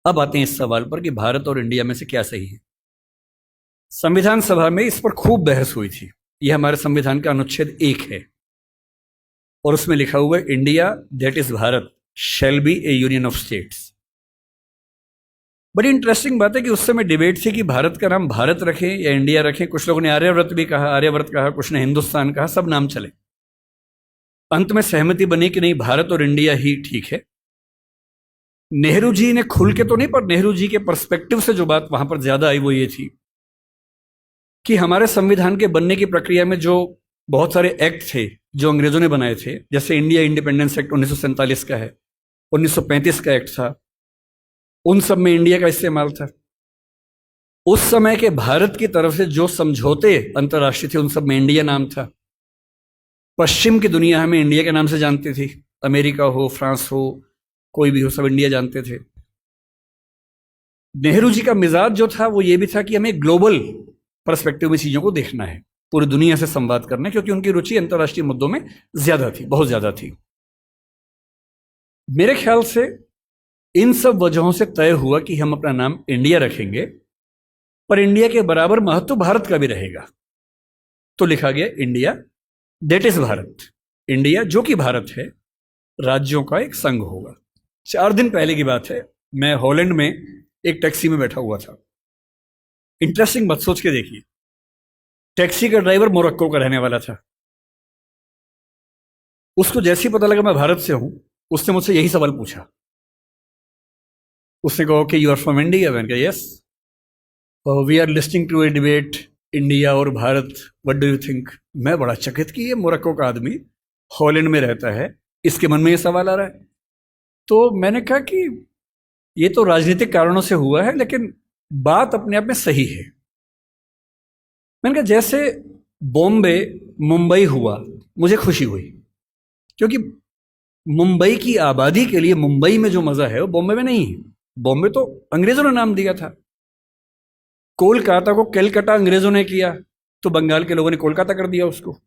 अब आते हैं इस सवाल पर कि भारत और इंडिया में से क्या सही है। संविधान सभा में इस पर खूब बहस हुई थी। यह हमारे संविधान का अनुच्छेद 1 है और उसमें लिखा हुआ है, India that is Bharat shall be A union of states. बड़ी इंटरेस्टिंग बात है कि उस समय डिबेट थी कि भारत का नाम भारत रखें या इंडिया रखें। कुछ लोगों ने आर्यव्रत भी कहा, आर्यव्रत कहा, कुछ ने हिंदुस्तान कहा, सब नाम चले। अंत में सहमति बनी कि नहीं, भारत और इंडिया ही ठीक है। नेहरू जी ने खुल के तो नहीं, पर नेहरू जी के पर्सपेक्टिव से जो बात वहां पर ज्यादा आई वो ये थी कि हमारे संविधान के बनने की प्रक्रिया में जो बहुत सारे एक्ट थे जो अंग्रेजों ने बनाए थे, जैसे इंडिया इंडिपेंडेंस एक्ट 1947 का है, 1935 का एक्ट था, उन सब में इंडिया का इस्तेमाल था। उस समय के भारत की तरफ से जो समझौते अंतर्राष्ट्रीय थे उन सब में इंडिया नाम था। पश्चिम की दुनिया हमें इंडिया के नाम से जानती थी, अमेरिका हो, फ्रांस हो, कोई भी हो, सब इंडिया जानते थे। नेहरू जी का मिजाज जो था वो ये भी था कि हमें ग्लोबल पर्सपेक्टिव में चीजों को देखना है, पूरी दुनिया से संवाद करना है, क्योंकि उनकी रुचि अंतर्राष्ट्रीय मुद्दों में ज्यादा थी, बहुत ज्यादा थी। मेरे ख्याल से इन सब वजहों से तय हुआ कि हम अपना नाम इंडिया रखेंगे, पर इंडिया के बराबर महत्व भारत का भी रहेगा। तो लिखा गया India that is Bharat. India जो कि भारत है, राज्यों का एक संघ होगा। 4 दिन पहले की बात है, मैं हॉलैंड में एक टैक्सी में बैठा हुआ था। इंटरेस्टिंग बात सोच के देखिए, टैक्सी का ड्राइवर मोरक्को का रहने वाला था। उसको जैसे ही पता लगा मैं भारत से हूं, उसने मुझसे यही सवाल पूछा। उसने कहा कि यू आर फ्रॉम इंडिया? मैंने कहा yes. We are listing to a debate India और Bharat, what do you think? मैं बड़ा चकित कि ये मोरक्को का आदमी हॉलैंड में रहता है, इसके मन में ये सवाल आ रहा है। तो मैंने कहा कि ये तो राजनीतिक कारणों से हुआ है, लेकिन बात अपने आप में सही है। मैंने कहा जैसे बॉम्बे मुंबई हुआ, मुझे खुशी हुई, क्योंकि मुंबई की आबादी के लिए मुंबई में जो मजा है वो बॉम्बे में नहीं है। बॉम्बे तो अंग्रेजों ने नाम दिया था। कोलकाता को कैलकाटा अंग्रेजों ने किया, तो बंगाल के लोगों ने कोलकाता कर दिया उसको।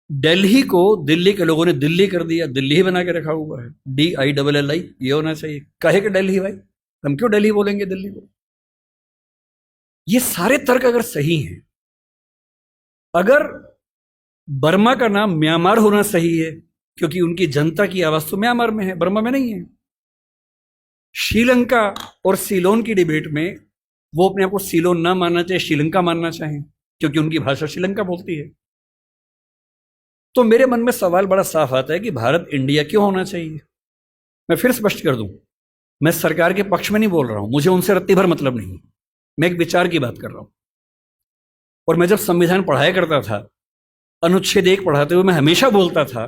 दिल्ली को दिल्ली के लोगों ने दिल्ली कर दिया, दिल्ली ही बना के रखा हुआ है, DILLI, ये होना चाहिए। काहे के दिल्ली भाई, हम क्यों दिल्ली बोलेंगे दिल्ली को? ये सारे तर्क अगर सही हैं, अगर बर्मा का नाम म्यांमार होना सही है क्योंकि उनकी जनता की आवाज तो म्यांमार में है, बर्मा में नहीं है। श्रीलंका और सीलोन की डिबेट में वो अपने आप को सीलोन ना मानना चाहिए, श्रीलंका मानना चाहें, क्योंकि उनकी भाषा श्रीलंका बोलती है। तो मेरे मन में सवाल बड़ा साफ आता है कि भारत इंडिया क्यों होना चाहिए। मैं फिर स्पष्ट कर दूं, मैं सरकार के पक्ष में नहीं बोल रहा हूं, मुझे उनसे रत्ती भर मतलब नहीं, मैं एक विचार की बात कर रहा हूं। और मैं जब संविधान पढ़ाया करता था, अनुच्छेद 1 पढ़ाते हुए मैं हमेशा बोलता था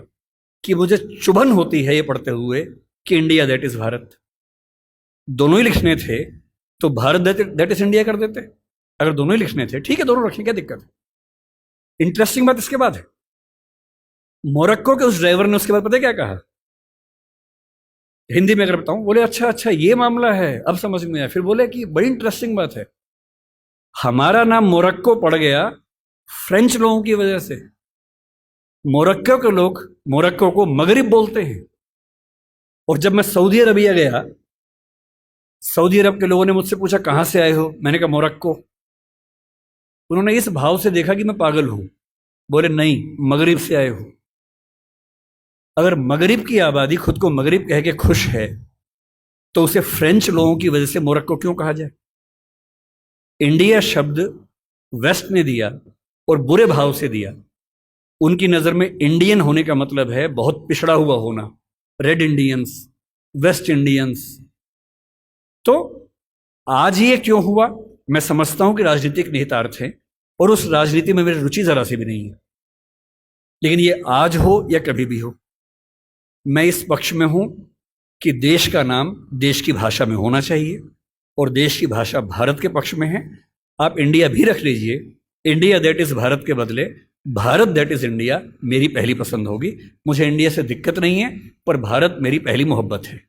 कि मुझे चुभन होती है ये पढ़ते हुए कि इंडिया दैट इज भारत। दोनों ही लिखने थे तो भारत दैट इज इंडिया कर देते। अगर दोनों ही लिखने थे, ठीक है, दोनों रखें, क्या दिक्कत है। इंटरेस्टिंग बात इसके बाद है, मोरक्को के उस ड्राइवर ने उसके बाद पता है क्या कहा, हिंदी में अगर बताऊं, बोले अच्छा अच्छा ये मामला है, अब समझ में आया। फिर बोले कि बड़ी इंटरेस्टिंग बात है, हमारा नाम मोरक्को पड़ गया फ्रेंच लोगों की वजह से। मोरक्को के लोग मोरक्को को मगरिब बोलते हैं। और जब मैं सऊदी अरबिया गया, सऊदी अरब के लोगों ने मुझसे पूछा कहां से आए हो, मैंने कहा मोरक्को। उन्होंने इस भाव से देखा कि मैं पागल हूं, बोले नहीं, मगरिब से आए हो। अगर मगरिब की आबादी खुद को मगरिब कह के खुश है, तो उसे फ्रेंच लोगों की वजह से मोरक्को क्यों कहा जाए? इंडिया शब्द वेस्ट ने दिया और बुरे भाव से दिया। उनकी नजर में इंडियन होने का मतलब है बहुत पिछड़ा हुआ होना, रेड इंडियंस, वेस्ट इंडियंस। तो आज ये क्यों हुआ? मैं समझता हूं कि राजनीतिक निहितार्थ है और उस राजनीति में मेरी रुचि जरा सी भी नहीं है, लेकिन ये आज हो या कभी भी हो, मैं इस पक्ष में हूं कि देश का नाम देश की भाषा में होना चाहिए और देश की भाषा भारत के पक्ष में है। आप इंडिया भी रख लीजिए, इंडिया दैट इज भारत के बदले भारत दैट इज इंडिया मेरी पहली पसंद होगी। मुझे इंडिया से दिक्कत नहीं है, पर भारत मेरी पहली मोहब्बत है।